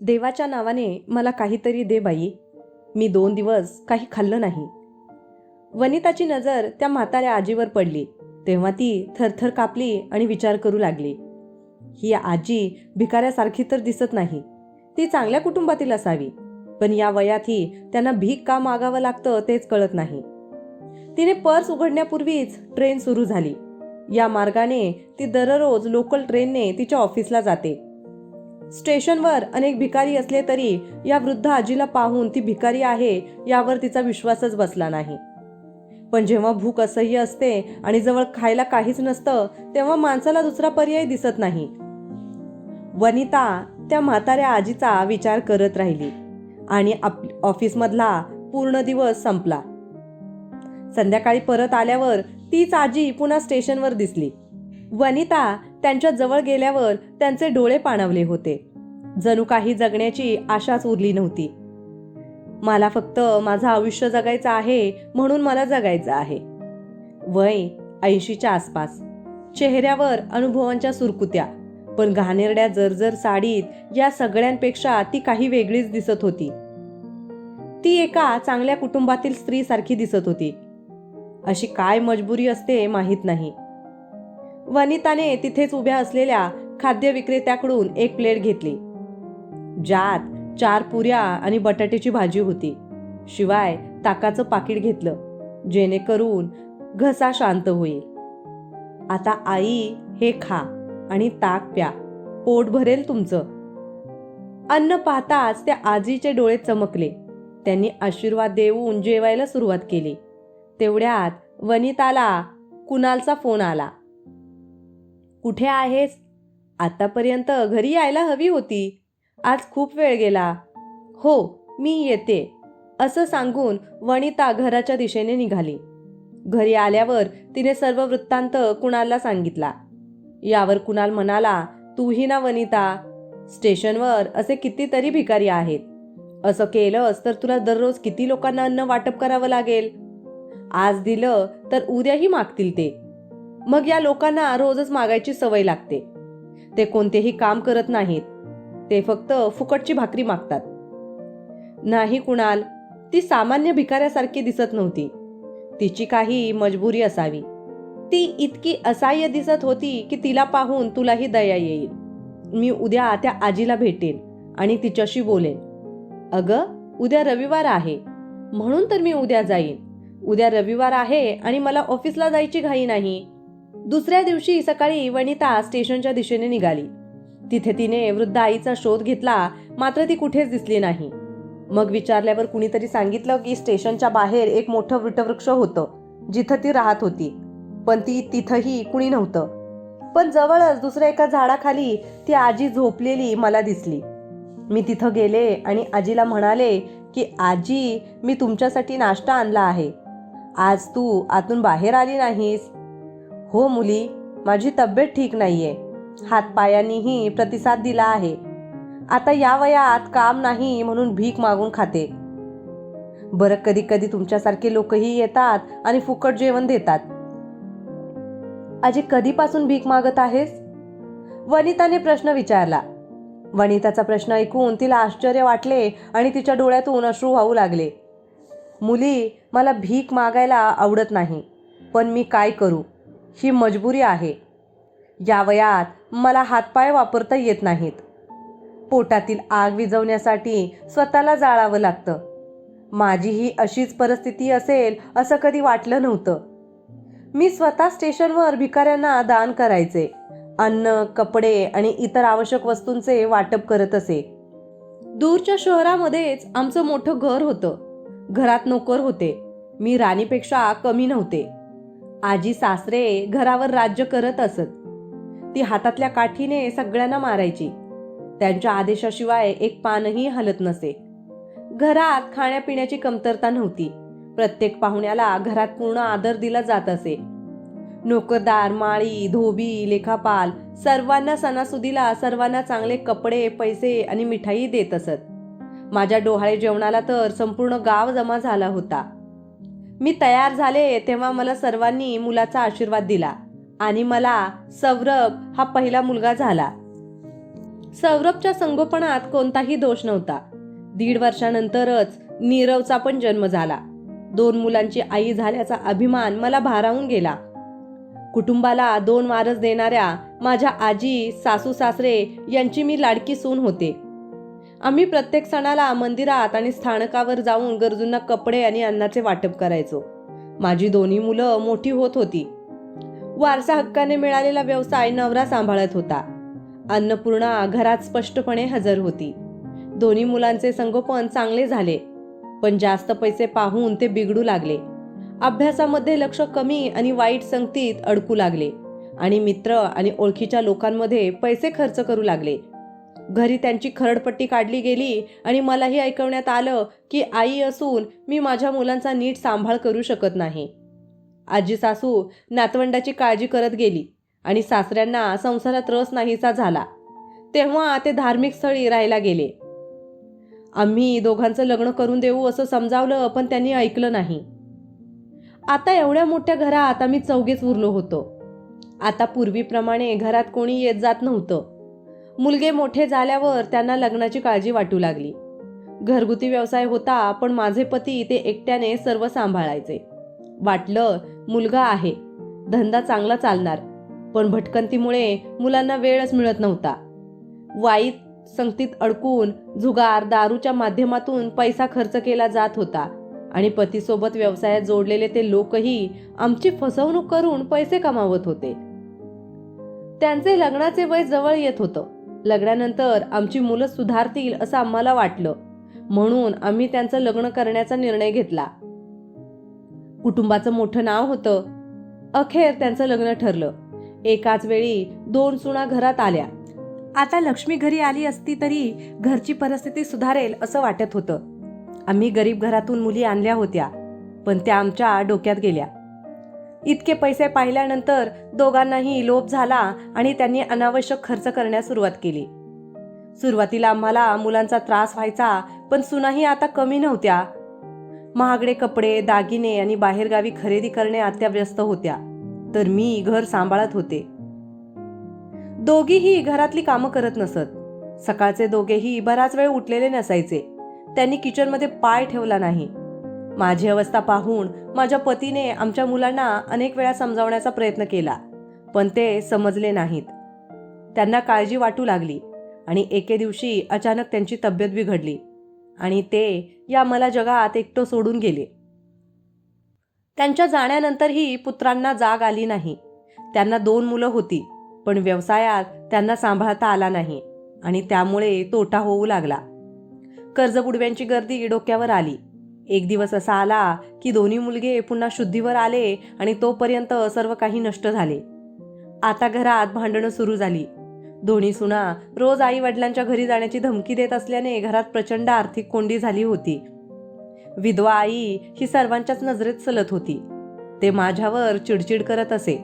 देवाच्या नावाने मला काहीतरी दे बाई. मी 2 दिवस काही खाल्लं नाही. वनिताची नजर त्या म्हाताऱ्या आजीवर पडली तेव्हा ती थरथर कापली आणि विचार करू लागली. ही आजी भिकाऱ्यासारखी तर दिसत नाही. ती चांगल्या कुटुंबातील असावी, पण या वयातही त्यांना भीक का मागावं लागतं तेच कळत नाही. तिने पर्स उघडण्यापूर्वीच ट्रेन सुरू झाली. या मार्गाने ती दररोज लोकल ट्रेनने तिच्या ऑफिसला जाते. स्टेशनवर अनेक भिकारी असले तरी या वृद्ध आजीला पाहून ती भिकारी आहे यावर तिचा विश्वासच बसला नाही. पण जेव्हा भूक असह्य असते आणि जवळ खायला काहीच नसतं तेव्हा माणसाला दुसरा पर्याय दिसत नाही. वनिता त्या म्हाताऱ्या आजीचा विचार करत राहिली आणि ऑफिसमधला पूर्ण दिवस संपला. संध्याकाळी परत आल्यावर तीच आजी पुन्हा स्टेशनवर दिसली. वनिता त्यांच्या जवळ गेल्यावर त्यांचे डोळे पाणावले होते. जणू काही जगण्याची आशाच उरली नव्हती. मला फक्त माझं आयुष्य जगायचं आहे म्हणून मला जगायचं आहे. वय 80च्या आसपास. चेहऱ्यावर अनुभवांच्या सुरकुत्या, पण घाणेरड्या जर्जर साडीत या सगळ्यांपेक्षा ती काही वेगळीच दिसत होती. ती एका चांगल्या कुटुंबातील स्त्रीसारखी दिसत होती. अशी काय मजबुरी असते माहीत नाही. वनिताने तिथेच उभ्या असलेल्या खाद्य विक्रेत्याकडून एक प्लेट घेतली, ज्यात 4 पुऱ्या आणि बटाट्याची भाजी होती. शिवाय ताकाचं पाकिट घेतलं, जेणेकरून घसा शांत होईल. आता आई हे खा आणि ताक प्या, पोट भरेल तुमचं. अन्न पाहताच त्या आजीचे डोळे चमकले. त्यांनी आशीर्वाद देऊन जेवायला सुरुवात केली. तेवढ्यात वनिताला कुणालचा फोन आला. कुठे आहेस? आतापर्यंत घरी यायला हवी होती. आज खूप वेळ गेला. हो, मी येते, असं सांगून वनिता घराच्या दिशेने निघाली. घरी आल्यावर तिने सर्व वृत्तांत कुणालला सांगितला. यावर कुणाल म्हणाला, तूही ना वनिता, स्टेशनवर असे कितीतरी भिकारी आहेत. असं केलंस तर तुला दररोज किती लोकांना अन्न वाटप करावं लागेल. आज दिलं तर उद्याही मागतील ते. मग या लोकांना रोजच मागायची सवय लागते. ते कोणतेही काम करत नाहीत. ते फक्त फुकटची भाकरी मागतात. नाही कुणाल, ती सामान्य भिकाऱ्यासारखी दिसत नव्हती. तिची काही मजबुरी असावी. ती इतकी असहाय्य दिसत होती की तिला पाहून तुलाही दया येईल. मी उद्या त्या आजीला भेटेन आणि तिच्याशी बोलेन. अगं, उद्या रविवार आहे म्हणून तर मी उद्या जाईन. उद्या रविवार आहे आणि मला ऑफिसला जायची घाई नाही. दुसऱ्या दिवशी सकाळी वनिता स्टेशनच्या दिशेने निघाली. तिथे तिने वृद्ध आईचा शोध घेतला, मात्र ती कुठेच दिसली नाही. मग विचारल्यावर कुणीतरी सांगितलं की स्टेशनच्या बाहेर एक मोठं वटवृक्ष होतं, जिथं ती राहत होती. पण तिथंही कुणी नव्हतं. पण जवळच दुसऱ्या एका झाडाखाली ती आजी झोपलेली मला दिसली. मी तिथं गेले आणि आजीला म्हणाले की आजी, मी तुमच्यासाठी नाश्ता आणला आहे. आज तू आतून बाहेर आली नाहीस. हो मुली, माझी तब्येत ठीक नाहीये. हातपायांनीही प्रतिसाद दिला आहे. आता या वयात काम नाही म्हणून भीक मागून खाते. बरं, कधी कधी तुमच्यासारखे लोकही येतात आणि फुकट जेवण देतात. आजी, कधीपासून भीक मागत आहेस? वनिताने प्रश्न विचारला. वनिताचा प्रश्न ऐकून तिला आश्चर्य वाटले आणि तिच्या डोळ्यातून अश्रू वाहू लागले. मुली, मला भीक मागायला आवडत नाही, पण मी काय करू, ही मजबुरी आहे. या वयात मला हातपाय वापरता येत नाहीत. पोटातील आग विझवण्यासाठी स्वतःला जाळावं लागतं. माझीही अशीच परिस्थिती असेल असं कधी वाटलं नव्हतं. मी स्वतः स्टेशनवर भिकाऱ्यांना दान करायचे. अन्न, कपडे आणि इतर आवश्यक वस्तूंचे वाटप करत असे. दूरच्या शहरामध्येच आमचं मोठं घर होतं. घरात नोकर होते. मी राणीपेक्षा कमी नव्हते. आजी सासरे घरावर राज्य करत असत. ती हातातल्या काठीने सगळ्यांना मारायची. त्यांच्या आदेशाशिवाय एक पानही हलत नसे. घरात खाण्यापिण्याची कमतरता नव्हती. प्रत्येक पाहुण्याला घरात पूर्ण आदर दिला जात असे. नोकरदार, माळी, धोबी, लेखापाल सर्वांना सणासुदीला सर्वांना चांगले कपडे, पैसे आणि मिठाई देत असत. माझ्या डोहाळे जेवणाला तर संपूर्ण गाव जमा झाला होता. मी तयार झाले तेव्हा मला सर्वांनी मुलाचा आशीर्वाद दिला आणि मला सौरभ हा पहिला मुलगा झाला. सौरभच्या संगोपनात कोणताही दोष नव्हता. 1.5 वर्षानंतरच नीरवचा पण जन्म झाला. 2 मुलांची आई झाल्याचा अभिमान मला भारावून गेला. कुटुंबाला 2 वारस देणाऱ्या माझ्या आजी सासू सासरे यांची मी लाडकी सून होते. आम्ही प्रत्येक सणाला मंदिरात आणि स्थानकावर जाऊन गरजूंना कपडे आणि अन्नाचे वाटप करायचो. माझी 2 मुलं मोठी होत होती. वारसा हक्काने मिळालेला व्यवसाय नवरा सांभाळत होता. अन्नपूर्णा घरात स्पष्टपणे हजर होती. 2 मुलांचे संगोपन चांगले झाले, पण जास्त पैसे पाहून ते बिघडू लागले. अभ्यासामध्ये लक्ष कमी आणि वाईट संगतीत अडकू लागले आणि मित्र आणि ओळखीच्या लोकांमध्ये पैसे खर्च करू लागले. घरी त्यांची खरडपट्टी काढली गेली आणि मलाही ऐकवण्यात आलं की आई असून मी माझ्या मुलांचा नीट सांभाळ करू शकत नाही. आजी सासू नातवंडाची काळजी करत गेली आणि सासऱ्यांना संसारात रस नाहीसा झाला. तेव्हा ते धार्मिक स्थळी राहायला गेले. आम्ही दोघांचं लग्न करून देऊ असं समजावलं, पण त्यांनी ऐकलं नाही. आता एवढ्या मोठ्या घरात आम्ही 4घेच उरलो होतो. आता पूर्वीप्रमाणे घरात कोणी येत जात नव्हतं. मुलगे मोठे झाल्यावर त्यांना लग्नाची काळजी वाटू लागली. घरगुती व्यवसाय होता, पण माझे पती ते एकट्याने सर्व सांभाळायचे. वाटलं मुलगा आहे, धंदा चांगला चालणार, पण भटकंतीमुळे मुलांना वेळच मिळत नव्हता. वाईट संगतीत अडकून जुगार दारूच्या माध्यमातून पैसा खर्च केला जात होता आणि पतीसोबत व्यवसायात जोडलेले ते लोकही आमची फसवणूक करून पैसे कमावत होते. त्यांचे लग्नाचे वय जवळ येत होतं. लग्नानंतर आमची मुलं सुधारतील असं आम्हाला वाटलं, म्हणून आम्ही त्यांचं लग्न करण्याचा निर्णय घेतला. कुटुंबाचं मोठं नाव होतं. अखेर त्यांचं लग्न ठरलं. एकाच वेळी 2 सुना घरात आल्या. आता लक्ष्मी घरी आली असती तरी घरची परिस्थिती सुधारेल असं वाटत होतं. आम्ही गरीब घरातून मुली आणल्या होत्या, पण त्या आमच्या डोक्यात गेल्या. इतके पैसे पाहिल्यानंतर दोघांनाही लोभ झाला आणि त्यांनी अनावश्यक खर्च करण्यास सुरुवात केली. सुरुवातीला आम्हाला मुलांचा त्रास व्हायचा, पण सुनाही आता कमी नव्हत्या. महागडे कपडे, दागिने आणि बाहेरगावी खरेदी करण्यात त्या व्यस्त होत्या, तर मी घर सांभाळत होते. दोघीही घरातली कामं करत नसत. सकाळचे दोघेही बराच वेळ उठलेले नसायचे. त्यांनी किचनमध्ये पाय ठेवला नाही. माझी अवस्था पाहून माझ्या पतीने आमच्या मुलांना अनेक वेळा समजावण्याचा प्रयत्न केला, पण ते समजले नाहीत. त्यांना काळजी वाटू लागली आणि एके दिवशी अचानक त्यांची तब्येत बिघडली आणि ते या मला जगात एकटं सोडून गेले. त्यांच्या जाण्यानंतरही पुत्रांना जाग आली नाही. त्यांना 2 मुलं होती, पण व्यवसायात त्यांना सांभाळता आला नाही आणि त्यामुळे तोटा होऊ लागला. कर्जबुडव्यांची गर्दी डोक्यावर आली. एक दिवस असा आला की 2 मुलगे पुन्हा शुद्धीवर आले आणि तोपर्यंत सर्व काही नष्ट झाले. आता घरात भांडणं सुरू झाली. 2 सुना रोज आई वडिलांच्या घरी जाण्याची धमकी देत असल्याने घरात प्रचंड आर्थिक कोंडी झाली होती. विधवा आई ही सर्वांच्याच नजरेत चलत होती. ते माझ्यावर चिडचिड करत असे.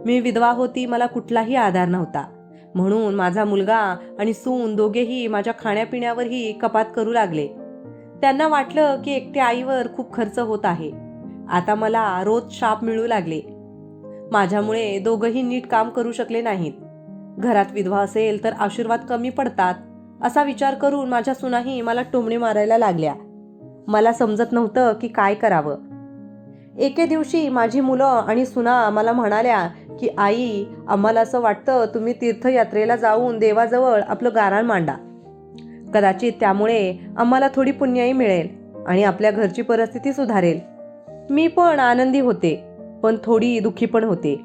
मी विधवा होती, मला कुठलाही आधार नव्हता, म्हणून माझा मुलगा आणि सून दोघेही माझ्या खाण्यापिण्यावरही कपात करू लागले. त्यांना वाटलं की एकट्या आईवर खूप खर्च होत आहे. आता मला रोज शाप मिळू लागले. माझ्यामुळे दोघंही नीट काम करू शकले नाहीत. घरात विधवा असेल तर आशीर्वाद कमी पडतात असा विचार करून माझ्या सुनाही मला टोमणे मारायला लागल्या. मला समजत नव्हतं की काय करावं. एके दिवशी माझी मुलं आणि सुना मला म्हणाल्या की आई, आम्हाला असं वाटतं तुम्ही तीर्थयात्रेला जाऊन देवाजवळ आपलं गाऱ्हाण मांडा. कदाचित त्यामुळे आम्हाला थोडी पुण्याई मिळेल आणि आपल्या घरची परिस्थिती सुधारेल. मी पण आनंदी होते, पण थोडी दुःखी पण होते.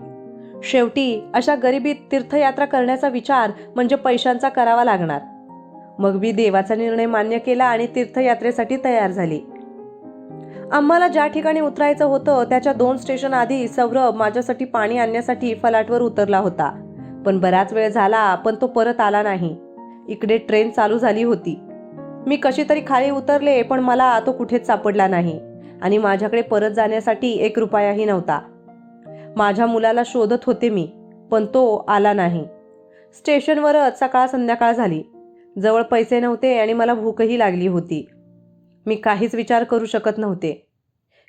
शेवटी अशा गरिबीत तीर्थयात्रा करण्याचा विचार म्हणजे पैशांचा करावा लागणार. मग मी देवाचा निर्णय मान्य केला आणि तीर्थयात्रेसाठी तयार झाली. आम्हाला ज्या ठिकाणी उतरायचं होतं त्याच्या 2 स्टेशन आधी सौरभ माझ्यासाठी पाणी आणण्यासाठी फलाटवर उतरला होता, पण बराच वेळ झाला पण तो परत आला नाही. इकडे ट्रेन चालू झाली होती. मी कशी तरी खाली उतरले, पण मला तो कुठेच सापडला नाही आणि माझ्याकडे परत जाण्यासाठी 1 रुपयाही नव्हता. माझ्या मुलाला शोधत होते मी, पण तो आला नाही. स्टेशनवरच सकाळ संध्याकाळ झाली. जवळ पैसे नव्हते आणि मला भूकही लागली होती. मी काहीच विचार करू शकत नव्हते.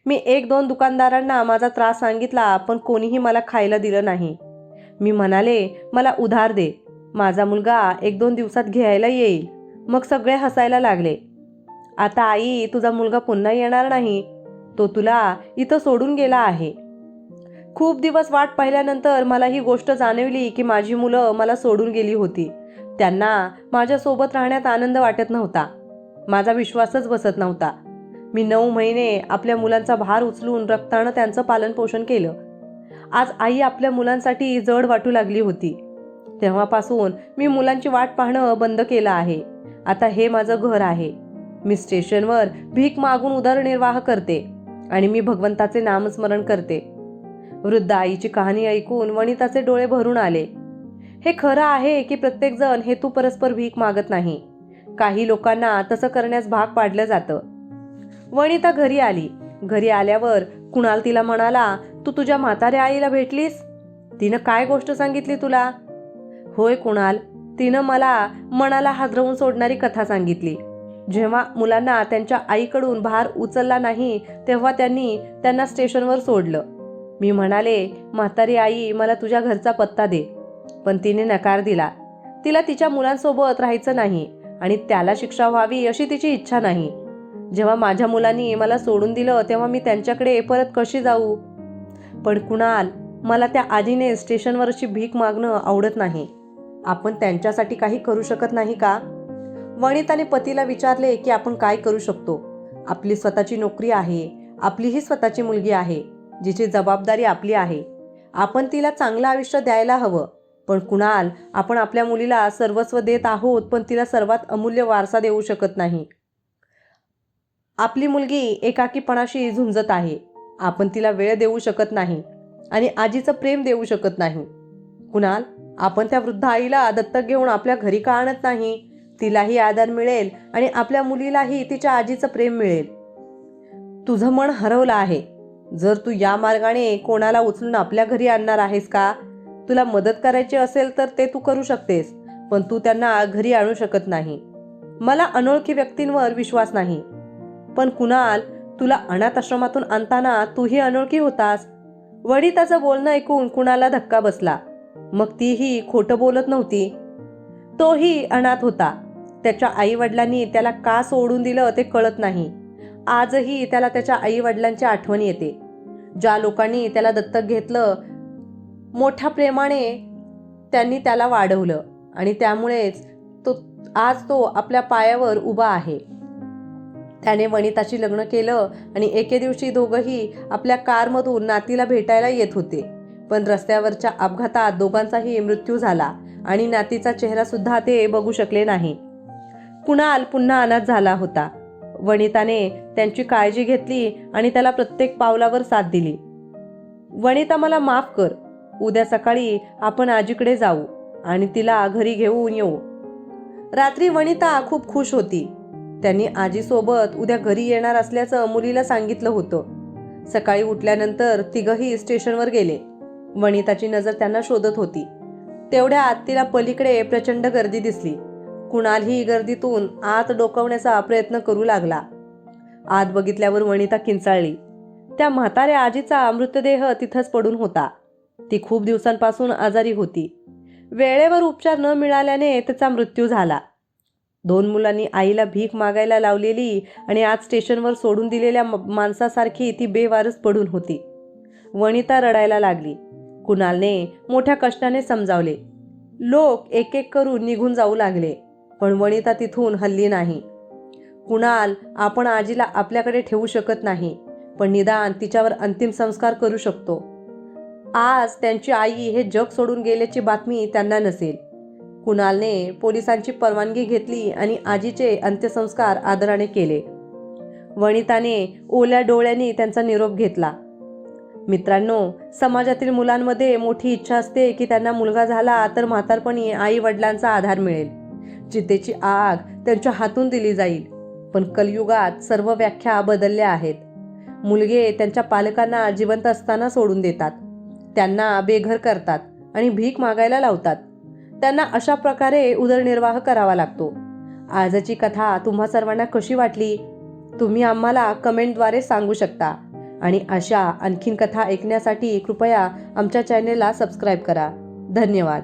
मी 1-2 दुकानदारांना माझा त्रास सांगितला, पण कोणीही मला खायला दिलं नाही. मी म्हणाले, मला उधार दे. माझा मुलगा 1-2 दिवसात घ्यायला येईल. मग सगळे हसायला लागले. आता आई, तुझा मुलगा पुन्हा येणार नाही. तो तुला इथं सोडून गेला आहे. खूप दिवस वाट पाहिल्यानंतर मला ही गोष्ट जाणवली की माझी मुलं मला सोडून गेली होती. त्यांना माझ्यासोबत राहण्यात आनंद वाटत नव्हता. माझा विश्वासच बसत नव्हता. मी 9 महिने आपल्या मुलांचा भार उचलून रक्तानं त्यांचं पालनपोषण केलं. आज आई आपल्या मुलांसाठी जड वाटू लागली होती. तेव्हापासून मी मुलांची वाट पाहणं बंद केलं आहे. आता हे माझं घर आहे. मी स्टेशनवर भीक मागून उदरनिर्वाह करते आणि मी भगवंताचे नामस्मरण करते. वृद्ध आईची कहाणी ऐकून वनिताचे डोळे भरून आले. हे खरं आहे की प्रत्येकजण हेतू परस्पर भीक मागत नाही. काही लोकांना तसं करण्यास भाग पाडलं जातं. वनिता घरी आली. घरी आल्यावर कुणाल तिला म्हणाला, तू तुझ्या म्हाताऱ्या आईला भेटलीस? तिनं काय गोष्ट सांगितली तुला? होय कुणाल, तिनं मला मनाला हादरवून सोडणारी कथा सांगितली. जेव्हा मुलांना त्यांच्या आईकडून भार उचलला नाही तेव्हा त्यांना स्टेशनवर सोडलं. मी म्हणाले, म्हातारी आई, मला तुझ्या घरचा पत्ता दे. पण तिने नकार दिला. तिला तिच्या मुलांसोबत राहायचं नाही आणि त्याला शिक्षा व्हावी अशी तिची इच्छा नाही. जेव्हा माझ्या मुलांनी मला सोडून दिलं तेव्हा मी त्यांच्याकडे परत कशी जाऊ? पण कुणाल, मला त्या आजीने स्टेशनवर अशी भीक मागणं आवडत नाही. आपण त्यांच्यासाठी काही करू शकत नाही का? वनिताने पतीला विचारले की आपण काय करू शकतो. आपली स्वतःची नोकरी आहे. आपलीही स्वतःची मुलगी आहे जिची जबाबदारी आपली आहे. आपण तिला चांगलं आयुष्य द्यायला हवं. पण कुणाल, आपण आपल्या मुलीला सर्वस्व देत आहोत पण तिला सर्वात अमूल्य वारसा देऊ शकत नाही. आपली मुलगी एकाकीपणाशी झुंजत आहे. आपण तिला वेळ देऊ शकत नाही आणि आजीचं प्रेम देऊ शकत नाही. कुणाल, आपण त्या वृद्ध आईला दत्तक घेऊन आपल्या घरी का आणत नाही? तिलाही आधार मिळेल आणि आपल्या मुलीलाही तिच्या आजीचं प्रेम मिळेल. तुझं मन हरवलं आहे. जर तू या मार्गाने कोणाला उचलून आपल्या घरी आणणार आहेस का? तुला मदत करायची असेल तर ते तू करू शकतेस, पण तू त्यांना घरी आणू शकत नाही. मला अनोळखी व्यक्तींवर विश्वास नाही. पण कुणाल, तुला अनाथ आश्रमातून आणताना तूही अनोळखी होतास. वनिताचं बोलणं ऐकून कुणाला धक्का बसला. मग तीही खोटं बोलत नव्हती. तोही अनाथ होता. त्याच्या आई वडिलांनी त्याला का सोडून दिलं ते कळत नाही. आजही त्याला त्याच्या आई वडिलांची आठवण येते. ज्या लोकांनी त्याला दत्तक घेतलं, मोठ्या प्रेमाने त्यांनी त्याला वाढवलं आणि त्यामुळेच आज तो आपल्या पायावर उभा आहे. त्याने वनिताशी लग्न केलं आणि एके दिवशी दोघंही आपल्या कारमधून नातीला भेटायला येत होते. पण रस्त्यावरच्या अपघातात दोघांचाही मृत्यू झाला आणि नातीचा चेहरा सुद्धा ते बघू शकले नाही. कुणाल पुन्हा अनाथ झाला होता. वनिताने त्यांची काळजी घेतली आणि त्याला प्रत्येक पावलावर साथ दिली. वनिता, मला माफ कर. उद्या सकाळी आपण आजीकडे जाऊ आणि तिला घरी घेऊन येऊ. रात्री वनिता खूप खुश होती. त्यांनी आजीसोबत उद्या घरी येणार असल्याचं मुलीला सांगितलं होतं. सकाळी उठल्यानंतर तिघही स्टेशनवर गेले. वनिताची नजर त्यांना शोधत होती. तेवढ्यात तिला पलीकडे प्रचंड गर्दी दिसली. कुणालही गर्दीतून आत डोकावण्याचा प्रयत्न करू लागला. आत बघितल्यावर वनिता किंचाळली. त्या म्हाताऱ्या आजीचा मृतदेह तिथंच पडून होता. ती खूप दिवसांपासून आजारी होती. वेळेवर उपचार न मिळाल्याने त्याचा मृत्यू झाला. 2 मुलांनी आईला भीक मागायला लावलेली आणि आज स्टेशनवर सोडून दिलेल्या माणसासारखी ती बेवारस पडून होती. वनिता रडायला लागली. कुणालने मोठ्या कष्टाने समजावले. लोक एक एक करून निघून जाऊ लागले, पण वनिता तिथून हलली नाही. कुणाल, आपण आजीला आपल्याकडे ठेवू शकत नाही, पण निदान तिच्यावर अंतिम संस्कार करू शकतो. आज त्यांची आई हे जग सोडून गेल्याची बातमी त्यांना नसेल. कुणालने पोलिसांची परवानगी घेतली आणि आजीचे अंत्यसंस्कार आदराने केले. वनिताने ओल्या डोळ्यांनी त्यांचा निरोप घेतला. मित्रांनो, समाजातील मुलांमध्ये मोठी इच्छा असते की त्यांना मुलगा झाला तर म्हातारपणी आई वडिलांचा आधार मिळेल. चितेची आग त्यांच्या हातून दिली जाईल. पण कलियुगात सर्व व्याख्या बदलल्या आहेत. मुलगे त्यांच्या पालकांना जिवंत असताना सोडून देतात, त्यांना बेघर करतात आणि भीक मागायला लावतात. त्यांना अशा प्रकारे उदरनिर्वाह करावा लागतो. आजची कथा तुम्हा सर्वांना कशी वाटली? तुम्ही आम्हाला कमेंटद्वारे सांगू शकता आणि अशा आणखीन कथा ऐकण्यासाठी कृपया आमच्या चॅनेलला सबस्क्राईब करा. धन्यवाद.